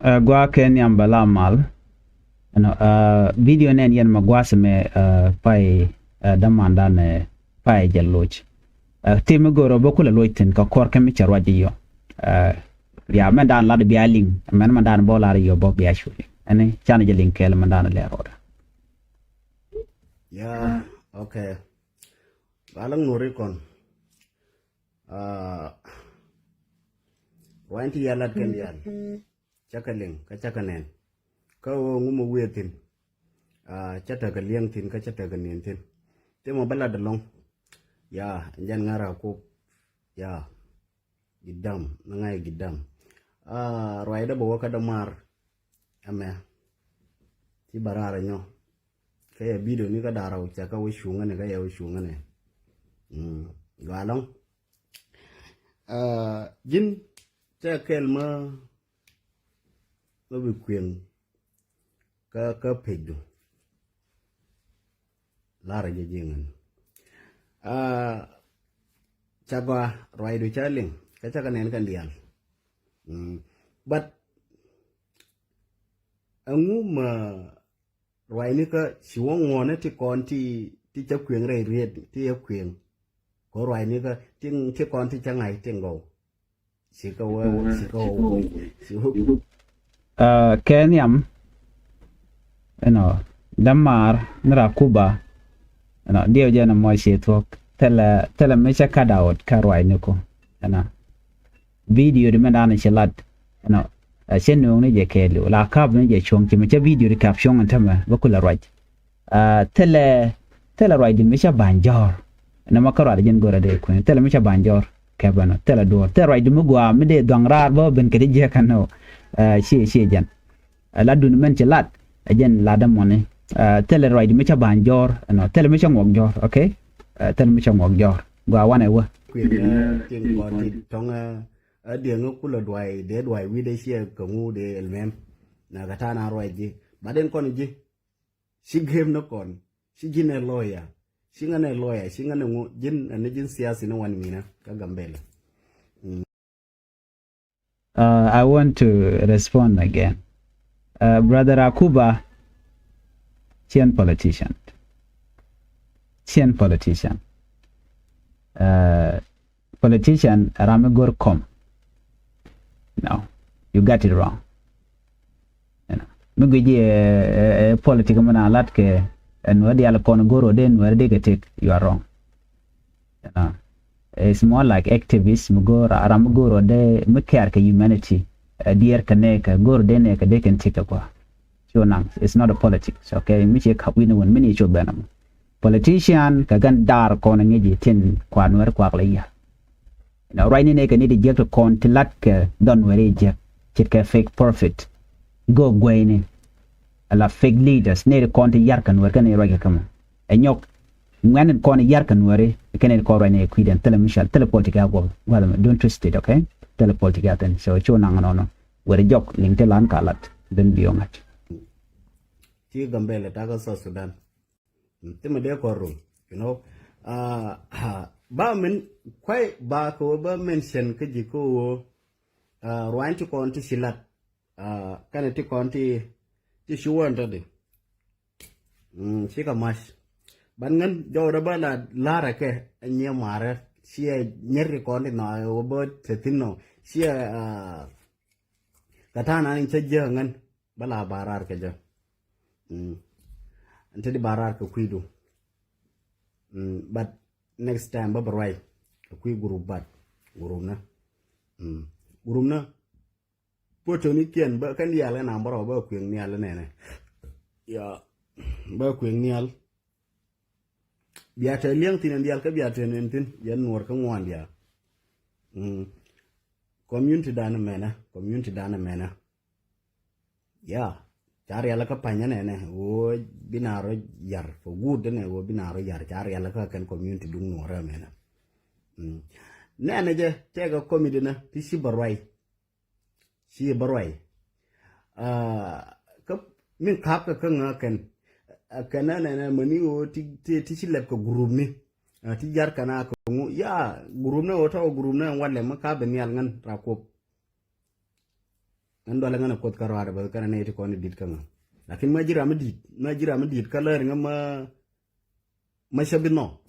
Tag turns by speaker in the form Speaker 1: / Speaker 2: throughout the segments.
Speaker 1: gwa ken yam bala mal no video nen yen magwas me pai damanda ne pai jalloch timi goro bokula loitin ka kor kemi charwaji yo ya men dan lad bialing men man dan bolar yo bo biya shuli ani chana jalin kel man dan le roda
Speaker 2: ya okay balang nuri kon wanti yalat kan yan chakaling ka chakanen ka ngumo wetin chata ka liang tin ka chata ka nin tin te mo bala dalong ya njan ngara ko ya gidam nangai gidam roida bo ka damar ame ti barara nyo kaya video ni ka daraw chaka wo shungane ka ya wo shungane galong jin cha kelma lo bi kwen ka pedu lara je jingan chagwa roidu chaling ka chaka nen kan dial but angu ma roi ni ka siwong ngone ti kon ti cha kwen re ried ti ya kwen ko roi ni ka ting ti kon ti cha ngai tengo siko
Speaker 1: kenyam damar nra kuba dio jana mo shetok tela mecha kadaot karwai niko video de mandana chelat chenung ni je kelu la kab ni je chong ti mecha video de caption antama bakula right tela right di mecha banjor na makara de jen gora de ko tela mecha banjor kabano tela do tela right di mugwa mi de dongrar bo ben kedi je kano she jan la dun men chelat jen la da mone tela right di mecha banjor tela mecha ngogjor okay tela mecha ngogjor gwa wana wa
Speaker 2: tin kon ti tonga dia ngukula dwai wi de sia kamu de elmem na kata na roji baden kon ji si game no kon si jine lawyer si ngane lawyer si ngane ngu jin ne jin siasa no wan mina ka gambele
Speaker 1: I want to respond again. Brother Akuba, Chian politician. Politician Ramegor Kom. No, you got it wrong. Muguji political man alat ke and wadi ala kon goro den wadi ke take you are wrong. It's more like activists mugora aramugoro de mukar ke humanity dear kaneka goro de ne ke they can take kwa. So nang it's not a politics, okay? Miche kapwina won mini cho benam. Politician kagan dar kon ngeji tin kwa nwer kwa leya. Right ni ne ke ni de jek kon tilat ke don were jek chit fake profit go gwaini ala fake leaders ne kon ti yarkan wer kan roge kama enyok ngwan kon yarkan were ken ko rene kwiden telemission telepolitika go wala don't twist it, okay? Telepolitika ten so cho nang no were jok lingte lan kalat den biongat
Speaker 2: ti gambele ta ga so Sudan tema de ko rum ba men kwai ba ko ba mention ke jiko ruan ti kon ti silat kana ti kon ti shuwan ta de shi ka mash ban ngan jawra ba la lara ke nya mare shi nyerri kon ti no bo tetino shi katana ni tejje ngan bala barar ke ja ante di barar ke kuidu but next time ba barai kui group bat group na poto ni ken ba kan ya la na mbaro ba kwen ni ala nene ya ba kwen ni al biata liang tin dial ka biata nen tin yan nur ka ngwan dia community dana mena ya cari ala ka panya nene wo binaro yar for good ne wo binaro yar cari ala ka kan community dung nora mena nene je tega comedy na ti si barwai ka min kap ka nga kan kana nene mani wo ti si lep ka group ni ti yar kana ko ya group na wo to group na wale ma ka ben yal ngan rakop ando la ngana kot karwara ba kana ne ti ko ni dit kanga lakin ma jira ma dit kala ngama ma shabino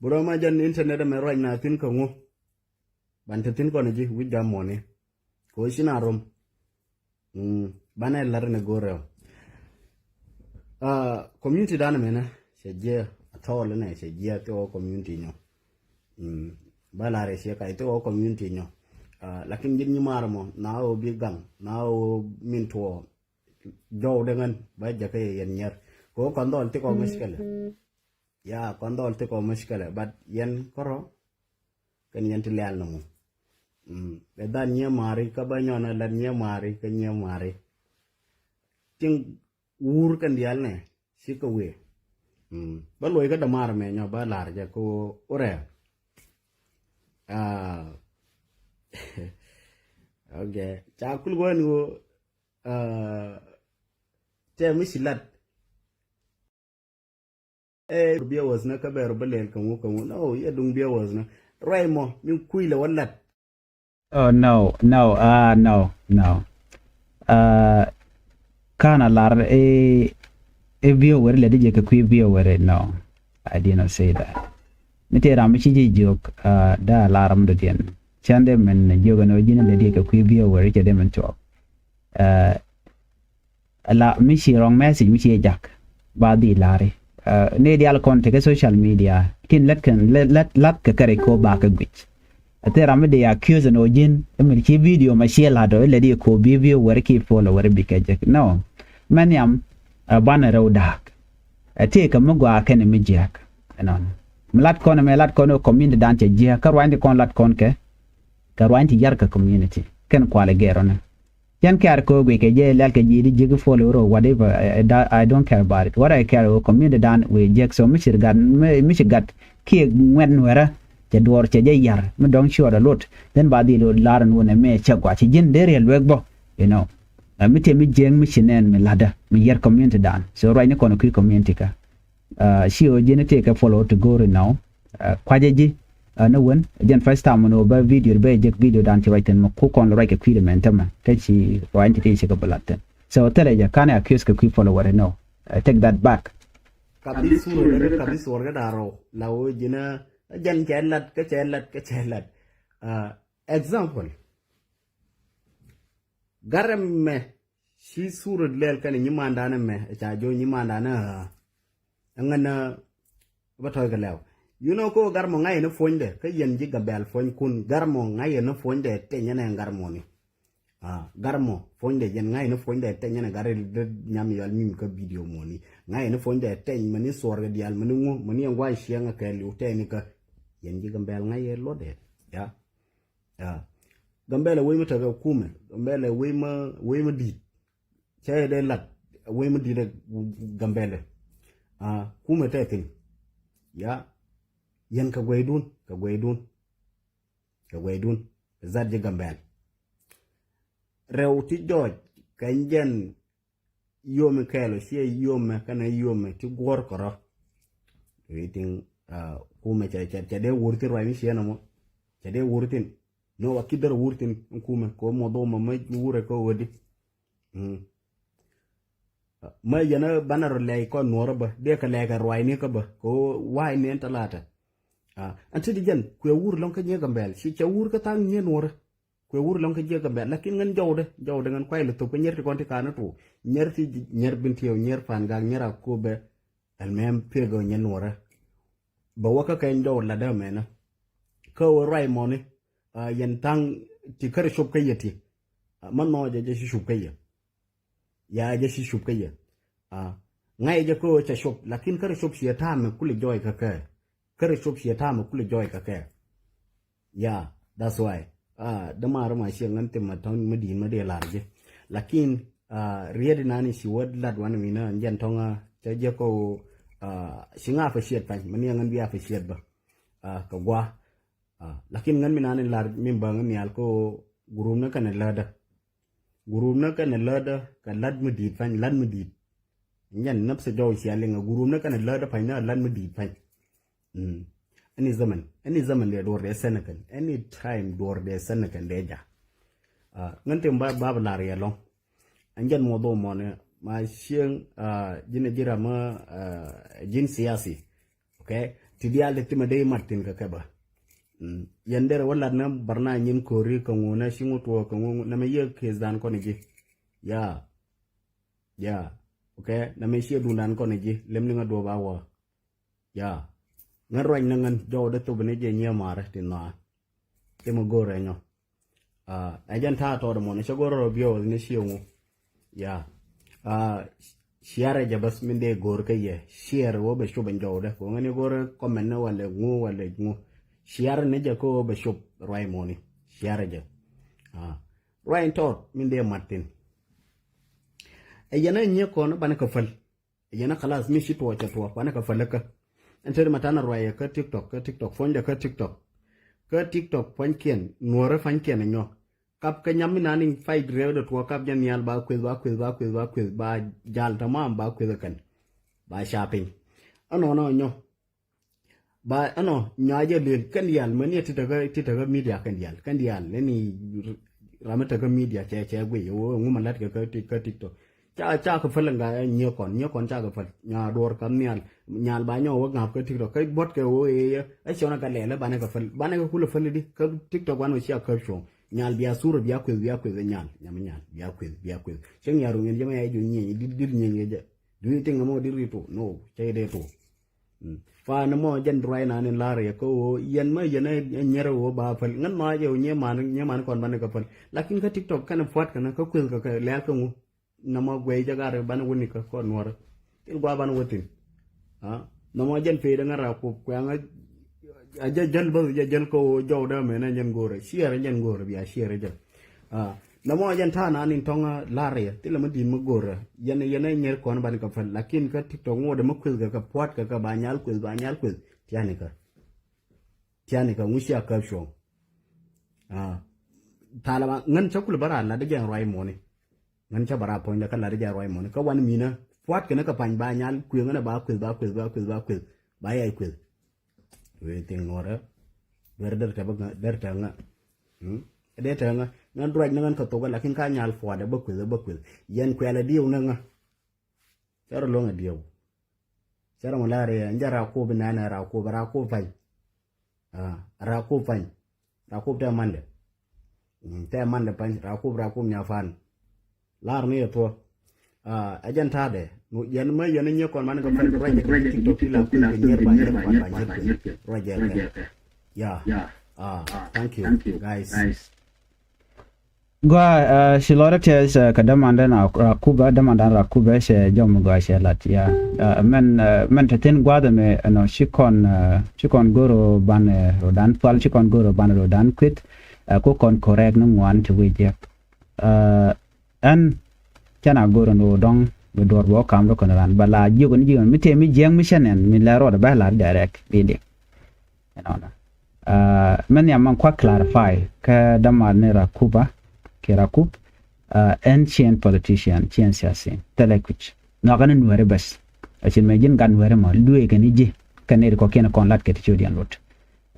Speaker 2: buro ma jan internet me roi na tin ko ngo bante tin ko ne ji wi jamone ko shina rom bana lar ne gore community dana mena seje atol ne seje to community nyo balare se kai to community nyo lakin jin ni marmo na o bi gang na o min to do dengan ba jake yen nyer ko kondol ti ko muskala ya kondol ti ko muskala but yen koro kan yen ti lal no be dan nye mari ka ba nyona la nye mari ka nye mari ting wur kan dial ne si ko we ba loy ka damar me nyo ba lar ja ko ore okay chakul gonu te misilat biya wasna ka ber balel kamu no ya dung biya wasna raimo min kuila wallat
Speaker 1: Oh no, kana lar e viewer le dije ka kwi viewer no, I did not say that. Nite ram chi ji jok da laram do dien. Chande men joga no jina le dije ka kwi viewer che dem to. La mi shi wrong message mi shi jak ba di lari. Ne di al konte ke social media kin let ka kare ko ba ka gwich. Ate rame de accuse no jin emir ki video ma shela do le di ko video wor ki follow wor bi ka jek no man yam bana raw dak ate ka mugwa ken mi jek non mlat kono me lat kono community dan che je ka rwandi kon lat kon ke ka rwandi yar ka community ken kwale gero na yan kar ko gwe ke je lal ke ji di jig follow ro whatever I don't care about it what I care o community dan we jek so mi shirgat ki ngwen wera che duor che je yar me dong sure a lot then ba di lo laran wona me che gwa chi jin der yel wegbo you know mi te mi jeng mi chinen mi lada mi yer community dan so right ni kono ki community ka shi o jene te ka follow to go now kwaje ji no won jen first time no ba video ba je video dan ti right mo ko kon right ka kwile men tama te chi right ti che ka balaten so tele ja kana accuse ka kwi follow what no take that back
Speaker 2: kabis warga daro lawo jina jan chelat example garam me shi surut lel kan ni mandana me cha jo ni mandana ngana batoy ga lew you know ko garmo ngay no fonde ka yen ji gabel fon kun garmo ngay no fonde te nyane garmo ni garmo fonde yen ngay no fonde te nyane gare nyam yal mim ka video mo ni ngay no fonde te mani sorga dial mani ngo mani ngwa shianga ka liu te ni ka yen ji gambel ngay lode ya gambele we mata ga kume gambele we ma di che de lat we ma di de gambele kume te tin ya yen ka gwaidun zat ji gambel rew ti joj kanjen yome kelo sie yome kana yome ti gor koro waiting kume cha de wurti rwa mi siena mo cha de wurtin no wakidar wurtin kume ko mo do ma wure ko wodi ma yana banar lay ko nora ba de ka lay ka rwa ni ka ba ko wai ne talata anti di jan ku wur lon ka nye gambel si cha wur ka tang nye nora ku wur lon ka je gambel lakin ngan jawde ngan kwai lu to ko nyerti konti kana to nyer bintiyo nyer fan ga nyera ko be almem pego nye nora ba waka kan do la da mena ko rai moni yan tang ti kare shop kayati man no je shi shop kayya ya je shi shop kayya ngai je ko cha shop lakin kare shop shi ta me kuli joy ka kare shop shi ta me kuli joy ka yeah that's why da mara ma shi ngan te maton madin ma de larje lakin riedi nani si wad lad wan mina njan tonga cha je ko singa fa shiet pa mani ngan biya fa shiet ba ka gwa lakin ngan mina ne lar min ba ngan yal ko gurum na kan lada ka lad mudit fan lad mudit nyan nap se jaw si alenga gurum na kan lada fa na lad mudit fa any zaman de dor de senegal any time dor de senegal deja ngân tem ba la ria long anjan mo do mo ne ma siang jina jira ma jin siasi okay tidial de timade martin ka kaba yandere wala na barna nyin kori ko ngona shingu to ko na me ye kezan ko ne ya okay na me shi dunan ko ne lemni nga do ba wa ya ngarwa ngan jo de to bene je nya mara tinna temo gore nyo ajan ta to mo ne shogoro bio ne shiungu ya share jabas min de gor ka ye share wo be shuban jo de ko ngani gore comment na wala ngu share ne je ko be shub roi moni share je roi to min de martin yana nye ko no bana ka fal yana khalas mi shi to cha to bana ka falaka enter matana roi ka tiktok fonda ka tiktok fankien nuore fankien nyo kap ka nyam na ni fay grew de to kap jan yal ba quiz ba jal tamam ba quiz kan ba shopping no nyo ba nyaje le kan yal mani titaga media kan yal ne ni ramata ga media che gwe yo ngum lat ka tiktok cha ka falanga nyo kon cha ka fal nya dor kam nyal ba nyo wa ngap ka tiktok kai bot ka o e chona ka le ba na ka fal ba na ka kula fal di ka tiktok wan sia ka show nyal biya sura biya quiz nyal biya quiz chen yaro ngin jama ay ju nyi dir nyi je do you think mo dir to no chay de to fa na mo jan dry na ni lare ko yen ma yen nyere wo ba fal ngan ma je nye man kon ban ka fal lakin ka tiktok kana fat kana ka quiz ka le ka mu na mo gwe jagare ban woni ka kon wor til gwa ban wotin na mo jan fe da ngara ko nga aja jal ko jawda me na jan gore share jan gore biya share jan na mo jan ta na nin tonga lare tila ma din mo gore yan nyer kon ban ka fal lakin ka tiktok ngode mo quiz ka pot ka ba nyal quiz tiani ka mushi ka show tala ngan chakul bara la de jan roi moni ngan cha bara point da kala de jan roi moni ka wan mina pot ka na ka pan ba nyal quiz ngana ba quiz ba ya quiz waiting ngora berder ka bag derta nga deta nga ngan droit ngan ka to lakin ka nyal fo da bakul yen ko ala diu nga sara longa diu sara mo lare njara ko binana ra ko bara ko fay ra ko ta mande pan ra ko nya fan lar ni to ajan tade yan ma yan nye kon man ko fa raje tiktok la ko nyer ba raje thank you guys
Speaker 1: gwa shilora tes kadamanda na rakuba she jom gwa she lat ya men tatin gwa da me no shikon goro ban rodan pal shikon goro ban rodan quit ko kon correct no wan to we je an chana goro no dong we dor bo kam ro kon ran bala jigon mi te mi jeng mi shanen mi la ro da ba la direct video men ya man kwa clarify ka dama ne rakuba Kerakup ancient politician chien siasin telekuch no kan nuare bas achin majin kan nuare ma lue kan ije kan er ko ken kon lat ke chodian lot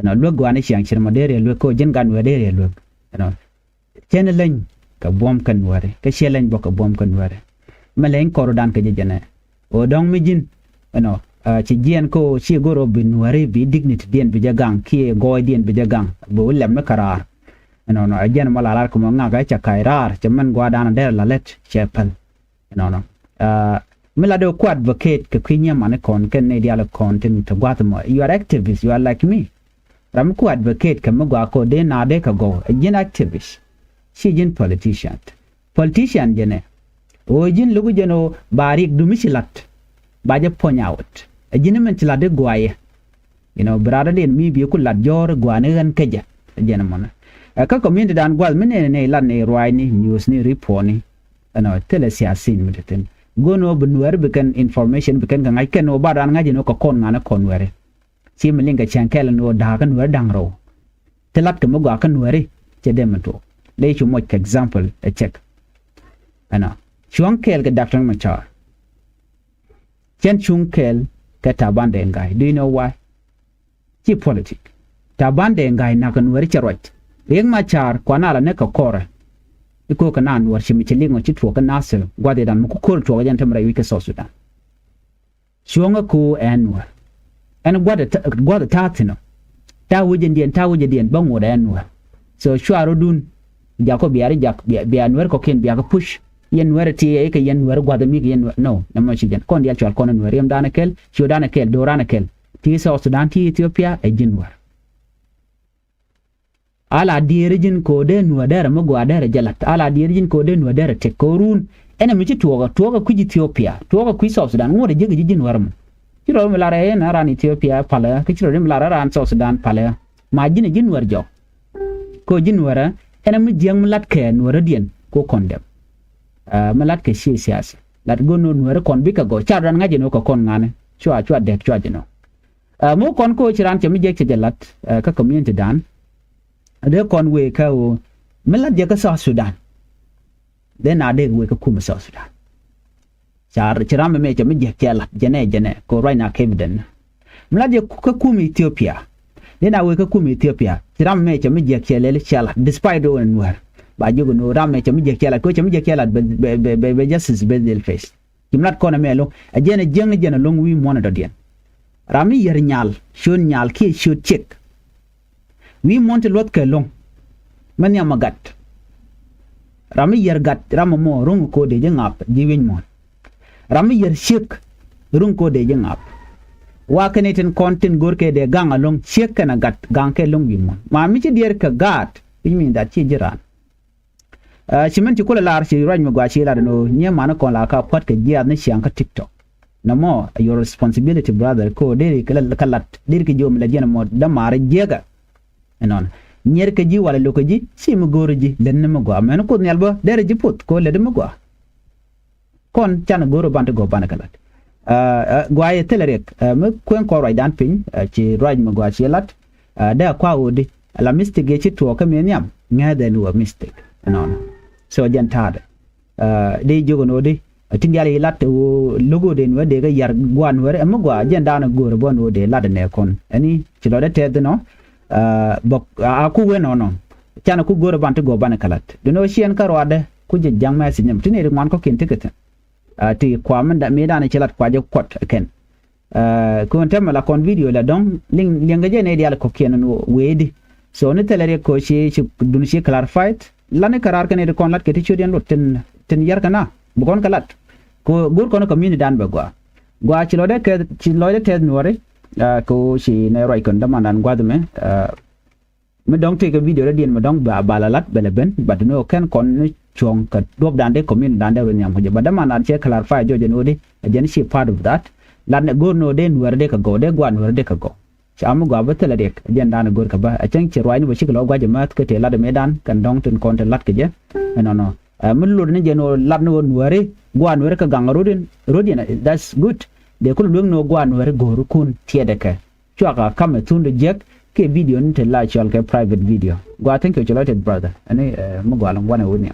Speaker 1: no lu gwane chiang chir modere lu ko jin kan nuare lu no chen len ka bom kan nuare ka chelen bo ka bom kan nuare malen ko dan ke jene o dong mijin no chi jien ko chi goro bin nuare bi dignity dien bi jagang ki go dien bi jagang bo lem na karar no again malalar ko nga ga cha kairar chaman gwa dan der la let chapel mila do ko advocate ke kwinya man kon ken ne dial content to gwatmo you are activist you are like me ram ko advocate ke magwa ko de na de ka go again activist shi jin politician jene o jin lugu jeno barik du mishilat baje ponyawt agin men tila de gwaye brother den mi bi ko lat jor gwane gan keja jene mon ka community dan gwal mene ne lan ne roi ni news ni report ni tele siasin meten gono bunwer bekan information bekan ga ngai ken o badan ngaji no ko kon ngana kon were si melinga chankel no da kan wer dangro telat ke mo ga kan were che demato le chu mo example a check chuangkel ke dr machar chen chungkel ke tabande ngai do you know why chi politic tabande ngai na kan were che roi Riek Machar kwana la ne ka kore iko kana nuar chimi chilingo chitwo kana se gwade dan mu ko to wajan tamra wike South Sudan shonga ko enwar en gwada tatino ta wujin dien bango da enwar so shwaro dun jako biari jak bianwer ko ken biaka push yen wer ti e ke yen wer gwada mi yen no na ma chigen kon dial chwal kon wer yam danakel sho danakel do ranakel ti South Sudan ti Ethiopia e jinwar ala dirjin ko den wadara mo gwadara jalat ala dirjin ko den wadara te korun ena mi toga ku Ethiopia toga ku South Sudan ngode jegi jinwar mo kiro mi lara en ran Ethiopia pala kiro mi lara ran South Sudan pala ma jinwar jo ko jinwara ena mi jeng lat ke nwara dien ko kondem malat ke siyasa lat go no nwara kon bika go charan ngaje no ko kon ngane chwa dek chwa jino mo kon ko chiran che mi jek che jalat ka community dan de kon we ka o malat je ka South Sudan de na de we ka kuma South Sudan char chiran me che mi jek jalat jene ko right now kevden malat je ka kuma Ethiopia de na we ka kuma Ethiopia chiran me che mi jek chelele chala despite do nwar ba jogo no ramme che mi je kela ko che mi je kela be justice be del face kimlat ko na melo a jena long wi mona do dien rami yer nyal shon nyal ki shot check wi monte lot ke long man ya magat rami yer gat ram mo rung ko de je ngap di win mon rami yer shek rung ko de je ngap wa keneten kontin gorke de ganga long shek na gat ganke long wi mon ma mi ci der ka gat mi da ci jiran chimen ci kula lar ci raj ma gwa ci la no nye mana kon la ka pat ke jiya na ci anka TikTok na mo your responsibility brother ko deri kala kalat deri ke jom la jena mo da mare jega non nyer ke ji wala loko ji si mu goro ji len ma gwa men ko nyal ba deri ji put ko le de ma gwa kon chan goro bante go bana kalat gwa ye telerek me kwen ko raj dan pin ci raj ma gwa ci lat da kwa odi la mistake ci to ka men yam ngada lu mistake non so jantade de jogo no de tingali lat logo de no de ga yar gwan wore am gwa janda na gore bon o de lad ne kon ani ci lo de ted no bok a ku we no no tiana ku gore bante go ban kalat de no chien karwade ku je jangma sinyam tini de man ko ken tikete ti kwa manda me dana ci lat kwa je kot ken ko tema la kon video la don linga je ne dial ko ken no wedi so ne telere ko ci dun ci clarified lane karar kane de kon lat ke ti chodian lot ten yar kana bu kon kalat ko gur kono community dan bagwa gwa ci lode ke ci lode ted nore ko ci ne roy kon damanan gwadme me dong te ke video la dien me dong ba balalat beleben bad no ken kon ni chong ka dob dan de community dan de nyam ko je badamanan che clarify joje no de jen she part of that lat ne go no de nore de ka go de gwa nore de ka go chamu gwa betela dek jen dan gor ka ba a chen ci roy ni bo ci lo gwa je mat ke te la de medan kan dong ten kon te lat ke je no mun lur ni je no lat no nuare gwa nuare ka gang rodin that's good de ko lu no gwa nuare goru kun tiede ka chwa ka kam tunde jek ke video ni te la chal ke private video gwa thank you chaloted brother ani mo gwa long wana woni